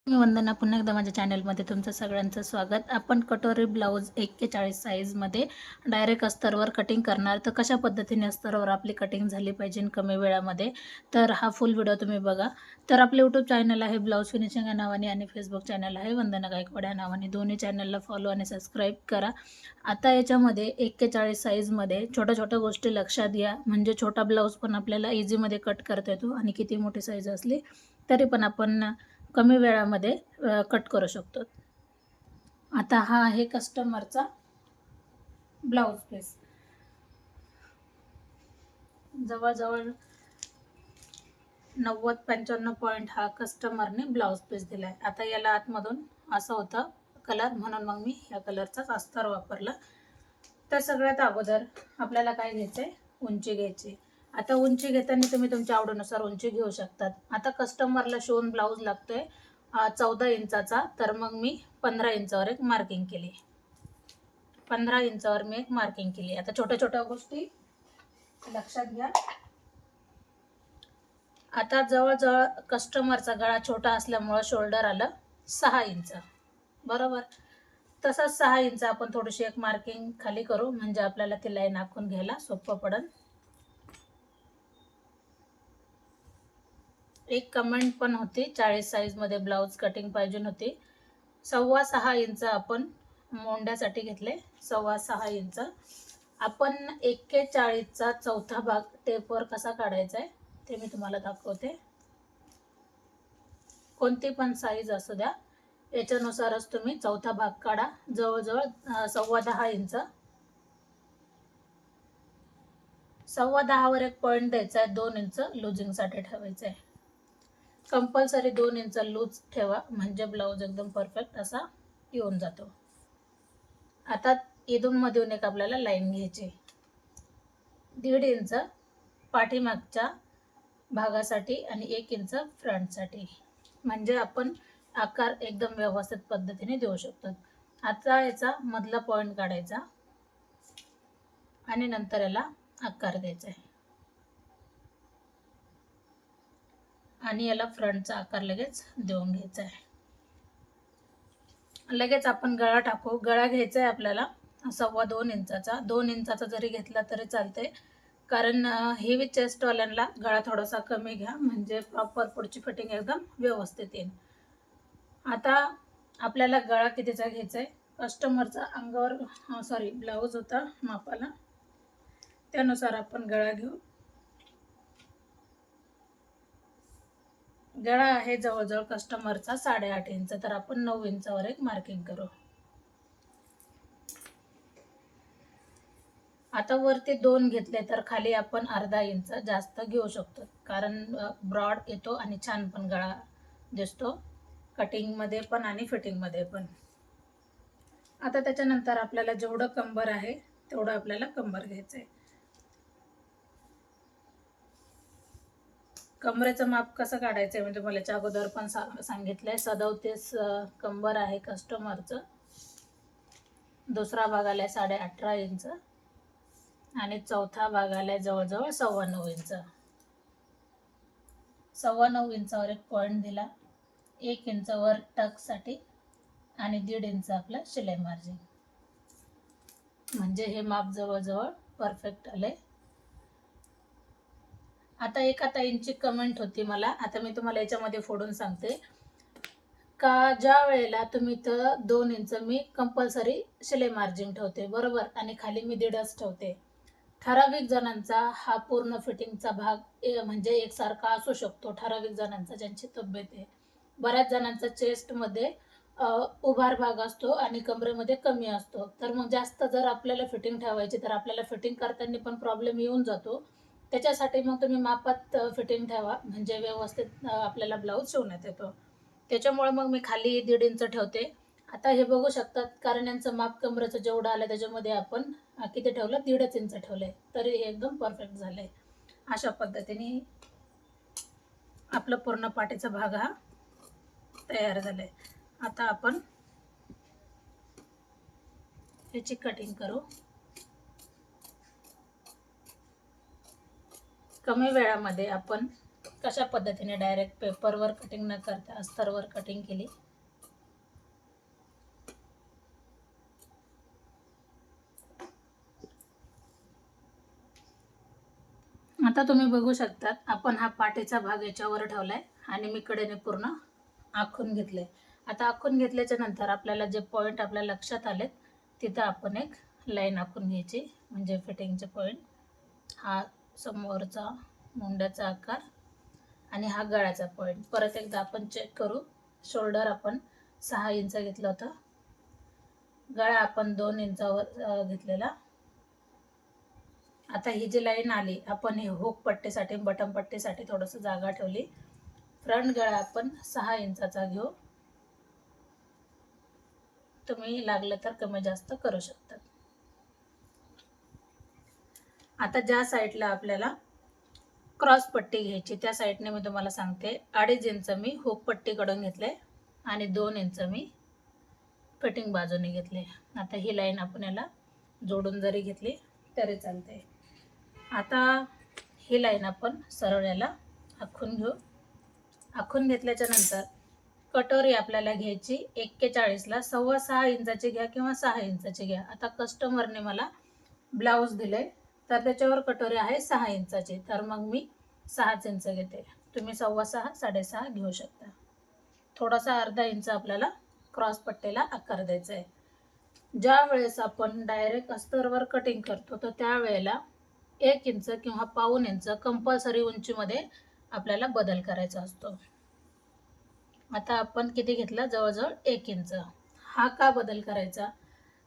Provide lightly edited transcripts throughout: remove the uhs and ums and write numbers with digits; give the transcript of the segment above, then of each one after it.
मी वंदना पुन्हा एकदा माझ्या चॅनलमध्ये तुमचं सगळ्यांचं स्वागत. आपण कटोरी ब्लाऊज 41 साईजमध्ये डायरेक्ट अस्तरवर कटिंग करणार. तर कशा पद्धतीने अस्तरवर आपली कटिंग झाली पाहिजे कमी वेळामध्ये, तर हा फुल व्हिडिओ तुम्ही बघा. तर आपलं यूट्यूब चॅनल आहे ब्लाऊज फिनिशिंग या नावाने आणि फेसबुक चॅनल आहे वंदना गायकवाड या नावाने. दोन्ही चॅनलला फॉलो आणि सबस्क्राईब करा. आता याच्यामध्ये 41 साईजमध्ये छोट्या छोट्या गोष्टी लक्षात घ्या, म्हणजे छोटा ब्लाऊज पण आपल्याला इझीमध्ये कट करता येतो आणि किती मोठी साईज असली तरी पण आपण कमी वेळामध्ये कट करू शकतो. आता हा आहे कस्टमरचा ब्लाऊज पीस. जवळजवळ 90-95 पॉईंट हा कस्टमरने ब्लाऊज पीस दिलाय. आता याला आतमधून असं होतं कलर, म्हणून मग मी या कलरचाच अस्तर वापरला. तर सगळ्यात अगोदर आपल्याला काय घ्यायचंय, उंची घ्यायची. आता उंची घेताना तुम्ही तुमच्या आवडीनुसार उंची घेऊ शकतात. आता कस्टमरला शिवून ब्लाऊज लागतोय 14 इंचाचा, तर मग मी 15 इंचावर एक मार्किंग केली. 15 इंचावर मी एक मार्किंग केली. आता छोट्या छोट्या गोष्टी लक्षात घ्या. आता जवळजवळ कस्टमरचा गळा छोटा असल्यामुळं शोल्डर आलं 6 इंच, बरोबर. तसंच 6 इंच आपण थोडीशी एक मार्किंग खाली करू, म्हणजे आपल्याला ती लाईन आखून घ्यायला सोपं पडेल. एक कमेंट पण होती 40 साईजमध्ये ब्लाऊज कटिंग पाहिजे होती. 6.25 इंच आपण मोंड्यासाठी घेतले. 6.25 इंच आपण 41चा चौथा भाग टेपवर कसा काढायचा आहे ते मी तुम्हाला दाखवते. कोणती पण साईज असू द्या, याच्यानुसारच तुम्ही चौथा भाग काढा. जवळजवळ 10.25 इंच. 10.25 वर एक पॉईंट द्यायचा आहे. 2 इंच लुजिंगसाठी ठेवायचं आहे. कंपल्सरी 2 इंच लूज ठेवा, म्हणजे ब्लाऊज एकदम परफेक्ट असा येऊन जातो. आता इथून मधून एक आपल्याला लाईन घ्यायची. 1.5 इंच पाठीमागच्या भागासाठी आणि 1 इंच फ्रंटसाठी, म्हणजे आपण आकार एकदम व्यवस्थित पद्धतीने देऊ शकतो. आता याचा मधला पॉईंट काढायचा आणि नंतर याला आकार द्यायचा आहे आणि याला फ्रंटचा आकार लगेच देऊन घ्यायचा आहे. लगेच आपण गळा टाकू. गळा घ्यायचा आहे आपल्याला 2.25 इंचाचा. 2 इंचाचा जरी घेतला तरी चालते, कारण हेवी चेस्टवाल्यांना गळा थोडासा कमी घ्या, म्हणजे प्रॉपर पुढची फिटिंग एकदम व्यवस्थित येईल. आता आपल्याला गळा कितीचा घ्यायचा आहे, कस्टमरचा अंगावर ब्लाऊज होता मापाला, त्यानुसार आपण गळा घेऊ. गळा आहे जवळजवळ कस्टमरचा 8.5 इंच, तर आपण 9 इंचावर एक मार्किंग करू. आता वरती 2 घेतले तर खाली आपण अर्धा इंच जास्त घेऊ शकतो, कारण ब्रॉड येतो आणि छान पण गळा दिसतो कटिंगमध्ये पण आणि फिटिंगमध्ये पण. आता त्याच्यानंतर आपल्याला जेवढं कंबर आहे तेवढं आपल्याला कंबर घ्यायचं आहे. कमरेचं माप कसं काढायचं आहे मी तुम्हाला याच्या अगोदर पण सांगितलंय. 37 कंबर आहे कस्टमरचं. दुसरा भाग आलाय 18.5 इंच आणि चौथा भाग आलाय जवळजवळ 9.25 इंच. 9.25 इंचावर एक पॉईंट दिला. 1 इंच वर टक्ससाठी आणि 1.5 इंच आपलं शिलाई मार्जिन, म्हणजे हे माप जवळजवळ परफेक्ट आले. आता एका ताईंची कमेंट होती मला, आता मी तुम्हाला याच्यामध्ये फोडून सांगते का, ज्या वेळेला तुम्ही तर 2 इंच मी कंपल्सरी शिलाई मार्जिन ठेवते, बरोबर, आणि खाली मी 1.5 ठेवते. ठराविक जणांचा हा पूर्ण फिटिंगचा भाग म्हणजे एकसारखा असू शकतो. ठराविक जणांचा ज्यांची तब्येत आहे. बऱ्याच जणांचा चेस्टमध्ये उभार भाग असतो आणि कमरेमध्ये कमी असतो. तर मग जास्त जर आपल्याला फिटिंग ठेवायची तर आपल्याला फिटिंग करताना पण प्रॉब्लेम येऊन जातो. त्याच्यासाठी मग तुम्ही मापात फिटिंग ठेवा, म्हणजे व्यवस्थित आपल्याला ब्लाऊज शिवण्यात येतो. त्याच्यामुळे मग मी खाली 1.5 इंच ठेवते. आता हे बघू शकतात, कारण यांचं माप कमरेचं जेवढं आलं त्याच्यामध्ये आपण किती ठेवलं, 1.5 इंच ठेवलंय, तरी हे एकदम परफेक्ट झालंय. अशा पद्धतीने आपला पूर्ण पाठीचा भाग हा तयार झालाय. आता आपण याची कटिंग करू. कमी वेळामध्ये आपण कशा पद्धतीने डायरेक्ट पेपरवर कटिंग न करता अस्तरवर कटिंग केली. आता तुम्ही बघू शकता आपण हा पाठीचा भाग याच्यावर ठेवलाय आणि मी कडेने पूर्ण आखून घेतले. आता आखून घेतल्याच्या नंतर आपल्याला जे पॉईंट आपल्या लक्षात आलेत तिथं आपण एक लाईन आखून घ्यायची, म्हणजे फिटिंगचे पॉईंट. हा समोरचा मुंड्याचा आकार आणि हा गळ्याचा पॉईंट. परत एकदा आपण चेक करू. शोल्डर आपण 6 इंच घेतलं होतं, गळा आपण 2 इंचावर घेतलेला. आता ही जी लाईन आली आपण हे हुक पट्टीसाठी बटन पट्टीसाठी थोडंसं जागा ठेवली. फ्रंट गळा आपण 6 इंचाचा घेऊ. तुम्ही लागलं तर कमी जास्त करू शकता. आता ज्या साईडला आपल्याला क्रॉस पट्टी घ्यायची त्या साईडने मी तुम्हाला सांगते. 2.5 इंच मी हुक पट्टी कडून घेतले आणि 2 इंच मी कटिंग बाजूने घेतले. आता ही लाईन आपण याला जोडून जरी घेतली तरी चालते. आता ही लाईन आपण सरळ याला आखून घेऊ. आखून घेतल्याच्या नंतर कटोरी आपल्याला घ्यायची 41 ला 6.25 इंचाची घ्या किंवा 6 इंचाची घ्या. आता कस्टमरने मला ब्लाऊज दिले तर त्याच्यावर कटोरी आहे 6 इंचाची, तर मग मी 6 इंच घेते. तुम्ही 6.25 6.5 घेऊ शकता. थोडासा अर्धा इंच आपल्याला क्रॉस पट्टीला आकार द्यायचा आहे. ज्या वेळेस आपण डायरेक्ट अस्तरवर कटिंग करतो तर त्यावेळेला 1 इंच किंवा पाऊण इंच कंपल्सरी उंचीमध्ये आपल्याला बदल करायचा असतो. आता आपण किती घेतला? जवळजवळ 1 इंच. हा का बदल करायचा?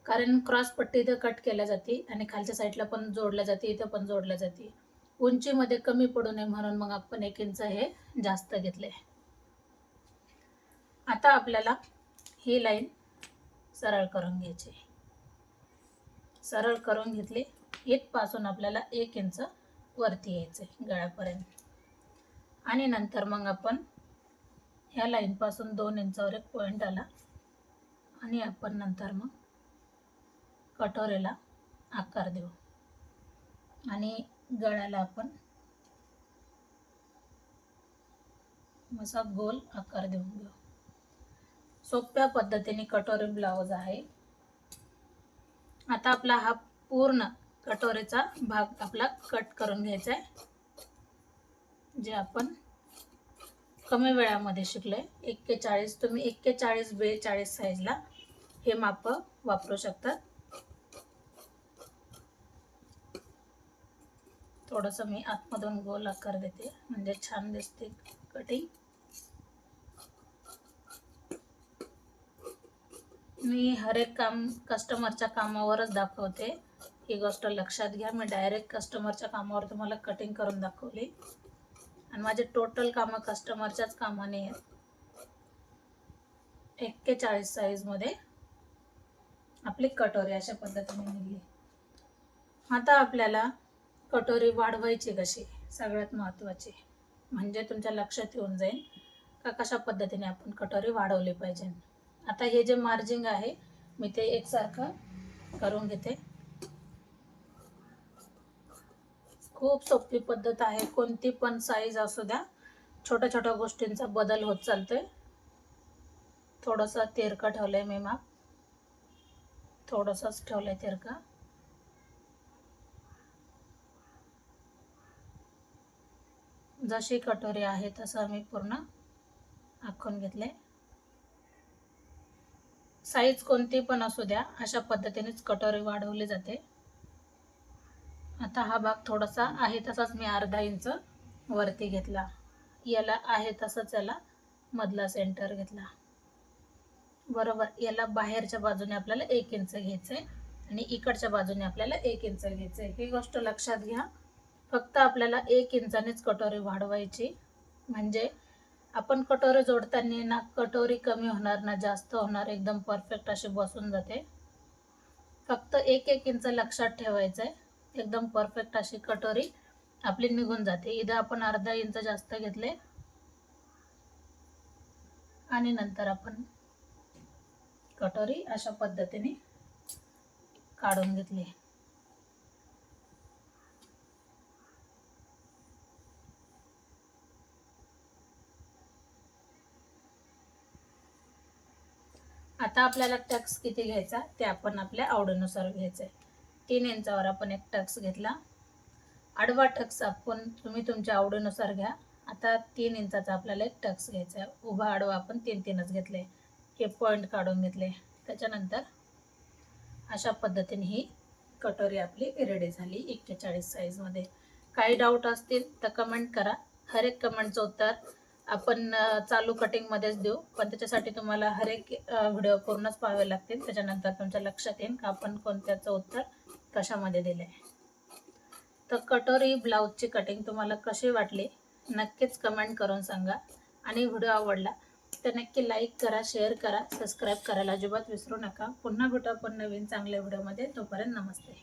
कारण क्रॉस पट्टी इथं कट केल्या जाते आणि खालच्या साईडला पण जोडल्या जाते, इथं पण जोडल्या जाते. उंचीमध्ये कमी पडू नये म्हणून मग आपण 1 इंच हे जास्त घेतले. आता आपल्याला ही लाईन सरळ करून घ्यायची. सरळ करून घेतली. इथपासून आपल्याला 1 इंच वरती यायचे गळ्यापर्यंत आणि नंतर मग आपण ह्या लाईन पासून 2 इंचावर एक पॉइंट आला आणि आपण नंतर मग कटोरीला आकार देऊ आणि गळ्याला आपण असा गोल आकार देऊन घेऊ. सोप्या पद्धतीने कटोरी ब्लाउज आहे. आता आपला हा पूर्ण कटोरीचा भाग आपला कट करून घ्यायचा आहे, जे आपण कमी वेळामध्ये शिकलोय. 41 तुम्ही 41-42 साईजला हे माप वापरू शकता. थोडंसं मी आतमधून गोल आकार देते म्हणजे छान दिसते कटिंग. मी हर एक काम कस्टमरच्या कामावरच दाखवते, ही गोष्ट लक्षात घ्या. मी डायरेक्ट कस्टमरच्या कामावर तुम्हाला कटिंग करून दाखवली आणि माझे टोटल कामं कस्टमरच्याच कामाने आहेत. 41 साईजमध्ये आपली कटोरी अशा पद्धतीने निघली. आता आपल्याला कटोरी वाढवायची कशी, सगळ्यात महत्त्वाची म्हणजे तुमच्या लक्षात येऊन जाईल का कशा पद्धतीने आपण कटोरी वाढवली पाहिजे. आता हे जे मार्जिंग आहे मी ते एकसारखं करून घेते. खूप सोपी पद्धत आहे. कोणती पण साईज असू द्या, छोट्या छोट्या गोष्टींचा बदल होत चालतोय. थोडंसं तिरकं ठेवलंय मी माप, थोडंसंच ठेवलंय तिरकं. जशी कटोरी आहे तसं मी पूर्ण आखून घेतले. साईज कोणती पण असू द्या, अशा पद्धतीनेच कटोरी वाढवली जाते. आता हा भाग थोडासा आहे तसाच मी अर्धा इंच वरती घेतला. याला आहे तसंच याला मधला सेंटर घेतला. बरोबर याला बाहेरच्या बाजूने आपल्याला 1 इंच घ्यायचंय आणि इकडच्या बाजूने आपल्याला 1 इंच घ्यायचंय. ही गोष्ट लक्षात घ्या. फक्त आपल्याला 1 इंचानेच कटोरी वाढवायची, म्हणजे आपण कटोरी जोडताना ना कटोरी कमी होणार ना जास्त होणार, एकदम परफेक्ट अशी बसून जाते. फक्त 1-1 इंच लक्षात ठेवायचं आहे, एकदम परफेक्ट अशी कटोरी आपली निघून जाते. इथं आपण अर्धा इंच जास्त घेतले आणि नंतर आपण कटोरी अशा पद्धतीने काढून घेतली. आता आपल्याला टक्स किती घ्यायचा ते आपण आपल्या आवडीनुसार घ्यायचं आहे. 3 इंचावर आपण एक टक्स घेतला. आडवा टक्स आपण तुम्ही तुमच्या आवडीनुसार घ्या. आता 3 इंचाचा आपल्याला एक टक्स घ्यायचा आहे. उभा आडवा आपण 3-3च घेतले. हे पॉईंट काढून घेतले. त्याच्यानंतर अशा पद्धतीने ही कटोरी आपली रेडी झाली 41 साईजमध्ये. काही डाऊट असतील तर कमेंट करा. हर एक कमेंटचं उत्तर आपण चालू कटिंगमध्येच देऊ, पण त्याच्यासाठी तुम्हाला हर एक व्हिडिओ पूर्णच पाहावे लागतील. त्याच्यानंतर तुमच्या लक्षात येईल का आपण कोणत्याचं उत्तर कशामध्ये दिलं आहे. तर कटोरी ब्लाऊजची कटिंग तुम्हाला कशी वाटली नक्कीच कमेंट करून सांगा. आणि व्हिडिओ आवडला तर नक्की लाईक करा, शेअर करा, सबस्क्राईब करायला अजिबात विसरू नका. पुन्हा भेटू आपण नवीन चांगल्या व्हिडिओमध्ये. तोपर्यंत नमस्ते.